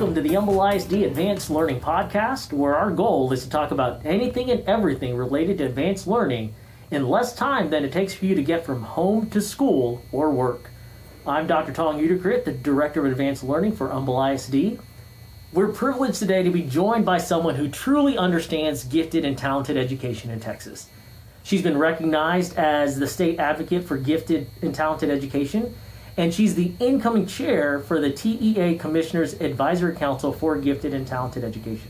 Welcome to the Humble ISD Advanced Learning Podcast, where our goal is to talk about anything and everything related to advanced learning in less time than it takes for you to get from home to school or work. I'm Dr. Tong Udikrit, the Director of Advanced Learning for Humble ISD. We're privileged today to be joined by someone who truly understands gifted and talented education in Texas. She's been recognized as the state advocate for gifted and talented education, and she's the incoming chair for the TEA Commissioner's Advisory Council for Gifted and Talented Education.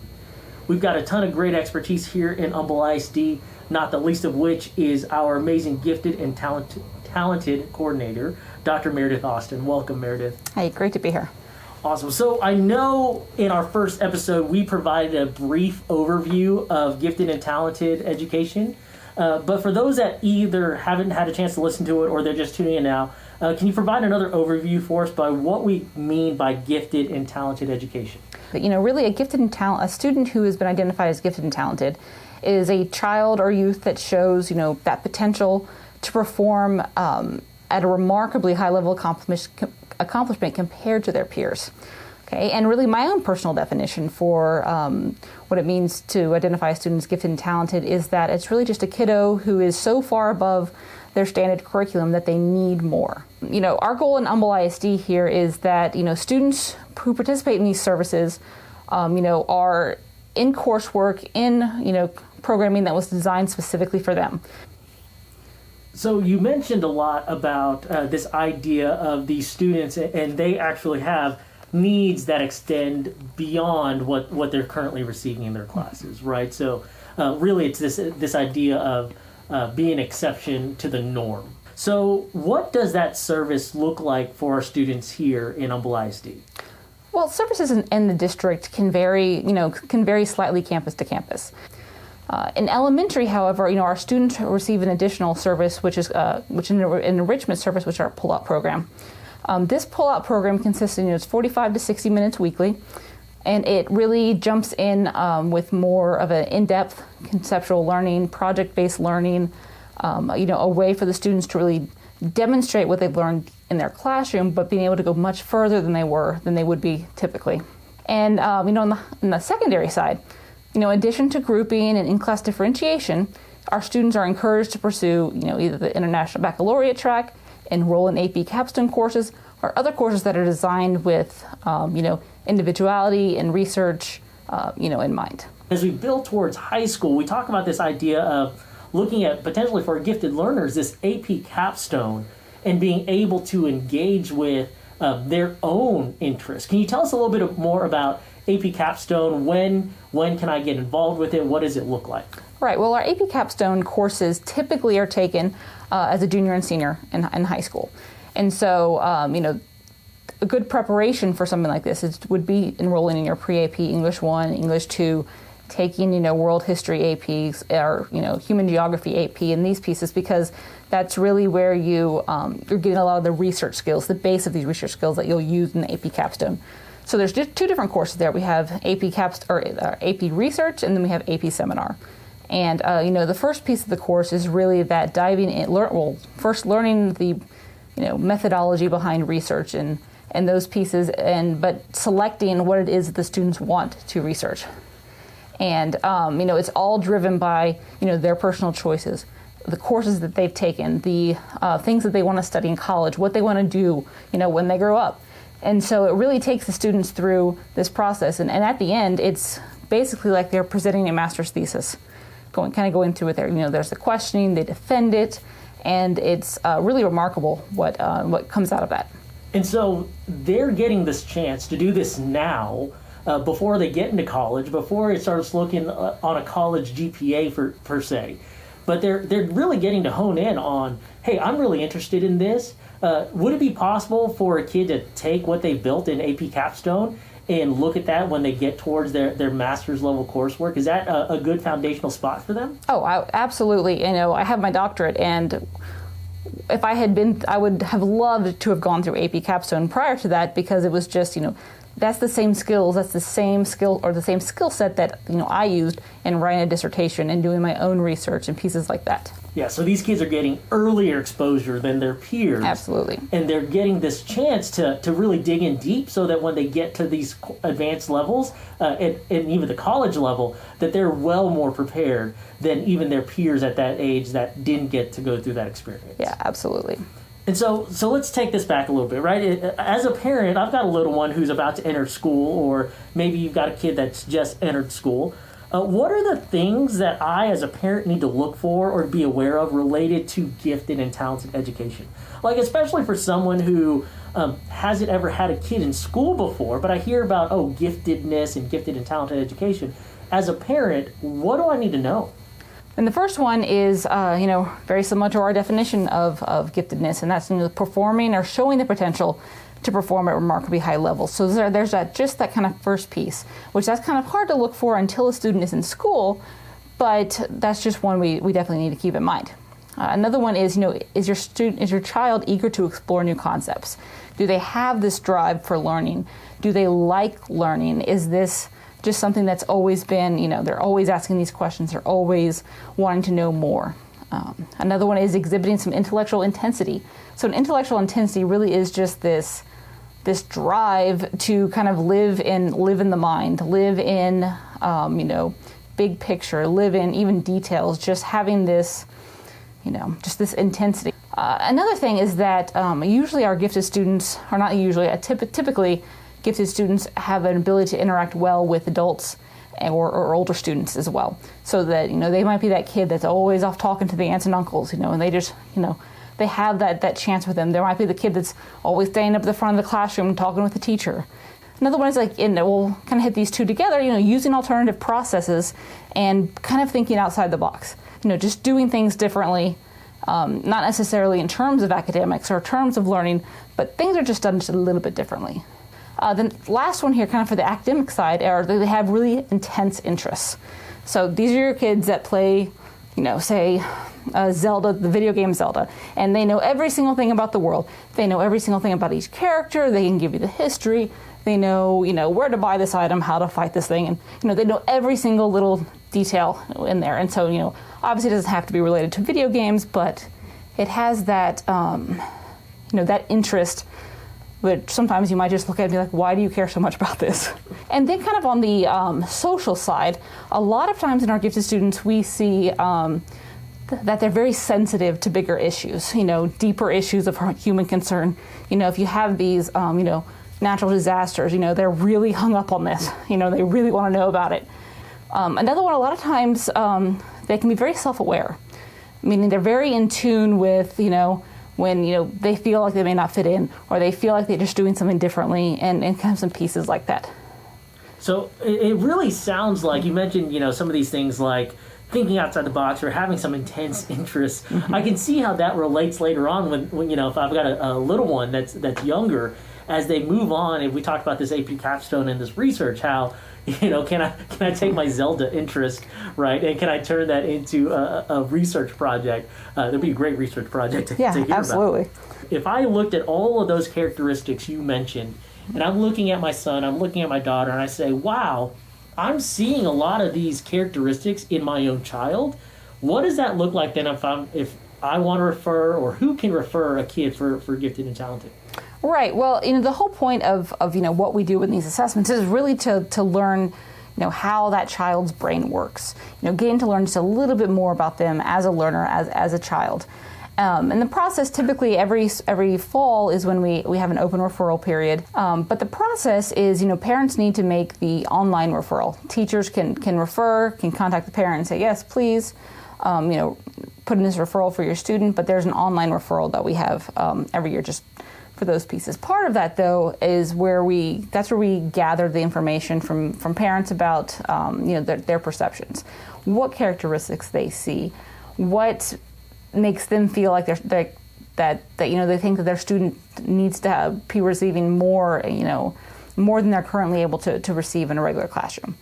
We've got a ton of great expertise here in Humble ISD, not the least of which is our amazing gifted and talented coordinator, Dr. Meredith Austin. Welcome, Meredith. Hey, great to be here. Awesome. So I know in our first episode we provided a brief overview of gifted and talented education, but for those that either haven't had a chance to listen to it or they're just tuning in now, can you provide another overview for us by what we mean by gifted and talented education? But, really a student who has been identified as gifted and talented is a child or youth that shows, that potential to perform at a remarkably high level accomplishment compared to their peers. Okay, and really my own personal definition for what it means to identify a student as gifted and talented is that it's really just a kiddo who is so far above their standard curriculum that they need more. Our goal in Humble ISD here is that, students who participate in these services, are in coursework, in, programming that was designed specifically for them. So you mentioned a lot about this idea of these students, and they actually have needs that extend beyond what they're currently receiving in their classes, right? So really it's this idea of being an exception to the norm. So what does that service look like for our students here in Humble ISD? Well, services in the district can vary slightly campus to campus. In elementary, however, our students receive an additional service, which is an enrichment service, which is our pull-out program. This pull-out program consists of it's 45 to 60 minutes weekly, and it really jumps in with more of an in-depth conceptual learning, project-based learning, a way for the students to really demonstrate what they've learned in their classroom, but being able to go much further than they would be typically. And on the secondary side, in addition to grouping and in-class differentiation, our students are encouraged to pursue, either the International Baccalaureate track, enroll in AP capstone courses, or other courses that are designed with, individuality and research, in mind. As we build towards high school, we talk about this idea of looking at potentially for gifted learners, this AP capstone, and being able to engage with their own interests. Can you tell us a little bit more about AP capstone? When can I get involved with it? What does it look like? Right. Well, our AP capstone courses typically are taken as a junior and senior in high school. And so, a good preparation for something like this would be enrolling in your pre-AP English 1, English 2, taking, world history APs or, human geography AP and these pieces, because that's really where you're getting a lot of the research skills, the base of these research skills that you'll use in the AP capstone. So there's just two different courses there. We have AP AP research, and then we have AP seminar. And the first piece of the course is really that diving in, first learning the methodology behind research and those pieces, but selecting what it is that the students want to research. And it's all driven by their personal choices, the courses that they've taken, the things that they want to study in college, what they want to do when they grow up. And so it really takes the students through this process. And at the end, it's basically like they're presenting a master's thesis, going through it there. There's the questioning, they defend it, and it's really remarkable what comes out of that. And so they're getting this chance to do this now before they get into college, before it starts looking on a college GPA per se. But they're really getting to hone in on, hey, I'm really interested in this. Would it be possible for a kid to take what they built in AP Capstone and look at that when they get towards their master's level coursework? Is that a good foundational spot for them? Oh, absolutely. I have my doctorate, and if I had been, I would have loved to have gone through AP Capstone prior to that, because it was just, that's the same skills, that's the same skill or the same skill set that I used in writing a dissertation and doing my own research and pieces like that. Yeah, so these kids are getting earlier exposure than their peers. Absolutely. And they're getting this chance to really dig in deep so that when they get to these advanced levels, and even the college level, that they're well more prepared than even their peers at that age that didn't get to go through that experience. Yeah, absolutely. And so let's take this back a little bit, right? As a parent, I've got a little one who's about to enter school, or maybe you've got a kid that's just entered school. What are the things that I, as a parent, need to look for or be aware of related to gifted and talented education? Like, especially for someone who hasn't ever had a kid in school before, but I hear about, giftedness and gifted and talented education. As a parent, what do I need to know? And the first one is, very similar to our definition of giftedness, and that's performing or showing the potential to perform at remarkably high levels. So there's that kind of first piece, which that's kind of hard to look for until a student is in school, but that's just one we definitely need to keep in mind. Another one is, is your child eager to explore new concepts? Do they have this drive for learning? Do they like learning? Is this just something that's always been, they're always asking these questions, they're always wanting to know more? Another one is exhibiting some intellectual intensity. So an intellectual intensity really is just this drive to kind of live in the mind, live in, big picture, live in even details, just having this, just this intensity. Another thing is that usually our gifted students, or not usually, typically gifted students have an ability to interact well with adults or older students as well. So that, they might be that kid that's always off talking to the aunts and uncles, and they just, they have that chance with them. There might be the kid that's always standing up at the front of the classroom and talking with the teacher. Another one is we'll kind of hit these two together, using alternative processes and kind of thinking outside the box. Just doing things differently, not necessarily in terms of academics or terms of learning, but things are just done just a little bit differently. The last one here, kind of for the academic side, are they have really intense interests. So these are your kids that play, say, Zelda, the video game Zelda, and they know every single thing about the world. They know every single thing about each character. They can give you the history. They know, where to buy this item, how to fight this thing, and they know every single little detail in there. And so, obviously, it doesn't have to be related to video games, but it has that, that interest. But sometimes you might just look at it and be like, why do you care so much about this? And then kind of on the social side, a lot of times in our gifted students, we see that they're very sensitive to bigger issues, deeper issues of human concern. If you have these, natural disasters, they're really hung up on this. They really want to know about it. Another one, a lot of times, they can be very self-aware, meaning they're very in tune with, when, they feel like they may not fit in, or they feel like they're just doing something differently, and kind of some pieces like that. So it really sounds like, you mentioned, some of these things like thinking outside the box or having some intense interests. Mm-hmm. I can see how that relates later on when if I've got a little one that's younger, as they move on, and we talked about this AP capstone and this research, how, can I take my Zelda interest, right, and can I turn that into a research project? That'd be a great research project to hear absolutely. about. If I looked at all of those characteristics you mentioned, and I'm looking at my son, I'm looking at my daughter, and I say, wow, I'm seeing a lot of these characteristics in my own child. What does that look like then if I want to refer, or who can refer a kid for gifted and talented? Right. Well, the whole point of what we do in these assessments is really to learn, how that child's brain works. Getting to learn just a little bit more about them as a learner, as a child. And the process typically every fall is when we have an open referral period. But the process is, parents need to make the online referral. Teachers can refer, can contact the parent and say, yes, please, put in this referral for your student. But there's an online referral that we have every year just for those pieces. Part of that, though, is where we gather the information from parents about their perceptions, what characteristics they see, what makes them feel like they think that their student needs to be receiving more than they're currently able to receive in a regular classroom.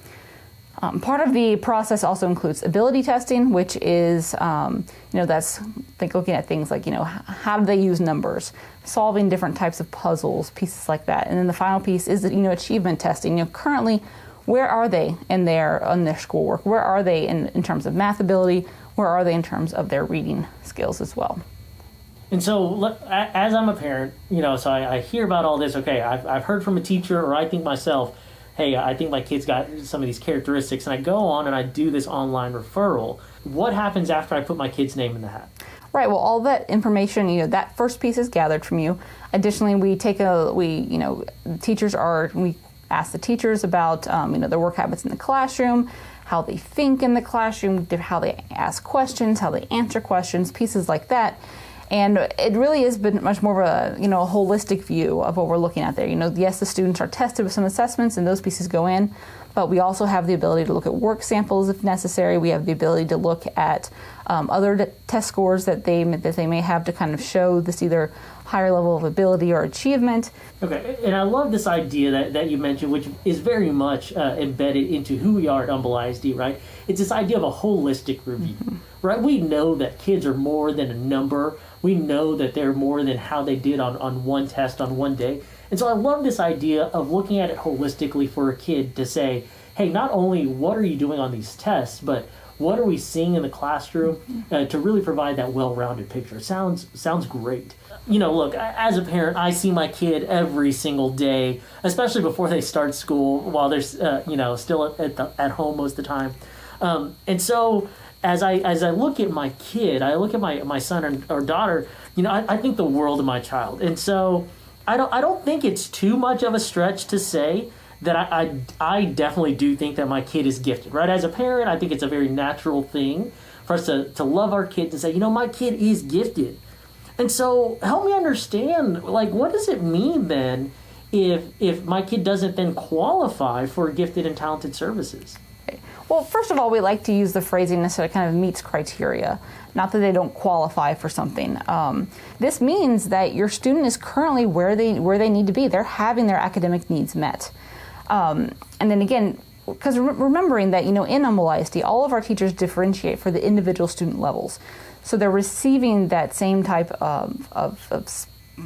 Part of the process also includes ability testing, which is, that's looking at things like, how do they use numbers, solving different types of puzzles, pieces like that. And then the final piece is, achievement testing. Currently, where are they in their schoolwork? Where are they in terms of math ability? Where are they in terms of their reading skills as well? And so, as I'm a parent, so I hear about all this. Okay, I've heard from a teacher, or I think myself, hey, I think my kid's got some of these characteristics, and I go on and I do this online referral. What happens after I put my kid's name in the hat? Right. Well, all that information, that first piece is gathered from you. Additionally, we ask the teachers about, their work habits in the classroom, how they think in the classroom, how they ask questions, how they answer questions, pieces like that. And it really has been much more of a holistic view of what we're looking at there. Yes, the students are tested with some assessments and those pieces go in, but we also have the ability to look at work samples if necessary. We have the ability to look at other test scores that they may have to kind of show this either higher level of ability or achievement. Okay, and I love this idea that you mentioned, which is very much embedded into who we are at Humble ISD, right? It's this idea of a holistic review, right? We know that kids are more than a number. We know that they're more than how they did on one test on one day. And so I love this idea of looking at it holistically for a kid to say, hey, not only what are you doing on these tests, but what are we seeing in the classroom to really provide that well-rounded picture. Sounds great. Look, as a parent, I see my kid every single day, especially before they start school, while they're still at home most of the time. And so as I look at my kid, I look at my son or daughter, I think the world of my child. And so I don't think it's too much of a stretch to say that I definitely do think that my kid is gifted, right? As a parent, I think it's a very natural thing for us to love our kids and say, my kid is gifted. And so help me understand, what does it mean then if my kid doesn't then qualify for gifted and talented services? Well, first of all, we like to use the phrasing that kind of meets criteria, not that they don't qualify for something. This means that your student is currently where they need to be. They're having their academic needs met. And then again, because remembering that, in Humble ISD, all of our teachers differentiate for the individual student levels. So they're receiving that same type of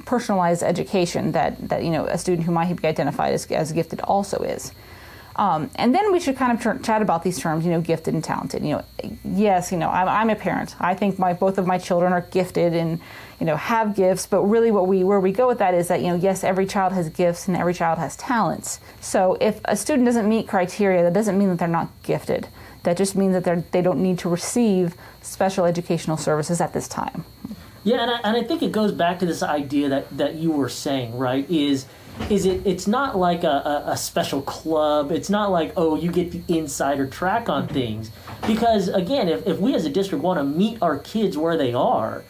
personalized education that a student who might be identified as gifted also is. And then we should kind of chat about these terms, gifted and talented. Yes, I'm a parent. I think both of my children are gifted and, have gifts. But really where we go with that is that, yes, every child has gifts and every child has talents. So if a student doesn't meet criteria, that doesn't mean that they're not gifted. That just means that they don't need to receive special educational services at this time. Yeah, and I think it goes back to this idea that you were saying, right, it's not like a special club. It's not like, you get the insider track on things. Because, again, if we as a district want to meet our kids where they are,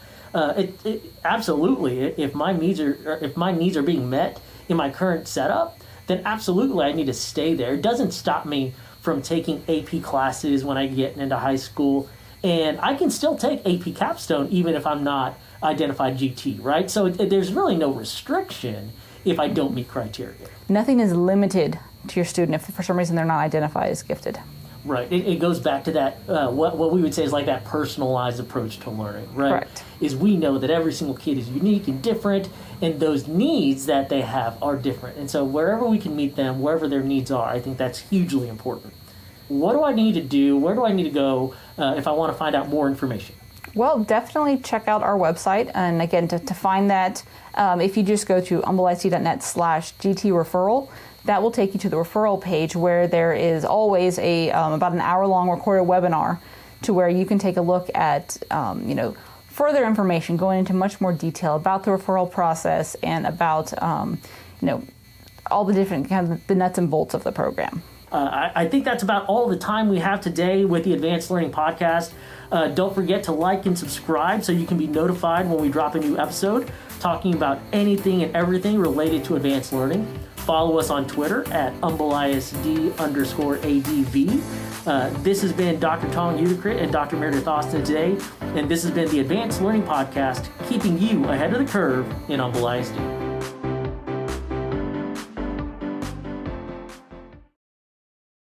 absolutely, if my needs are being met in my current setup, then absolutely I need to stay there. It doesn't stop me from taking AP classes when I get into high school. And I can still take AP Capstone even if I'm not identified GT, right? So there's really no restriction if I don't meet criteria. Nothing is limited to your student if for some reason they're not identified as gifted. Right. It goes back to that, what we would say is like that personalized approach to learning, right? Correct. Is we know that every single kid is unique and different, and those needs that they have are different. And so wherever we can meet them, wherever their needs are, I think that's hugely important. What do I need to do? Where do I need to go if I want to find out more information? Well, definitely check out our website. And again, to find that, if you just go to humbleisd.net/GT referral, that will take you to the referral page where there is always about an hour-long recorded webinar to where you can take a look at, further information going into much more detail about the referral process and about, all the different kind of the nuts and bolts of the program. I think that's about all the time we have today with the Advanced Learning Podcast. Don't forget to like and subscribe so you can be notified when we drop a new episode talking about anything and everything related to advanced learning. Follow us on Twitter at humbleisd_ADV. This has been Dr. Tong Udicrit and Dr. Meredith Austin today, and this has been the Advanced Learning Podcast, keeping you ahead of the curve in Humble ISD.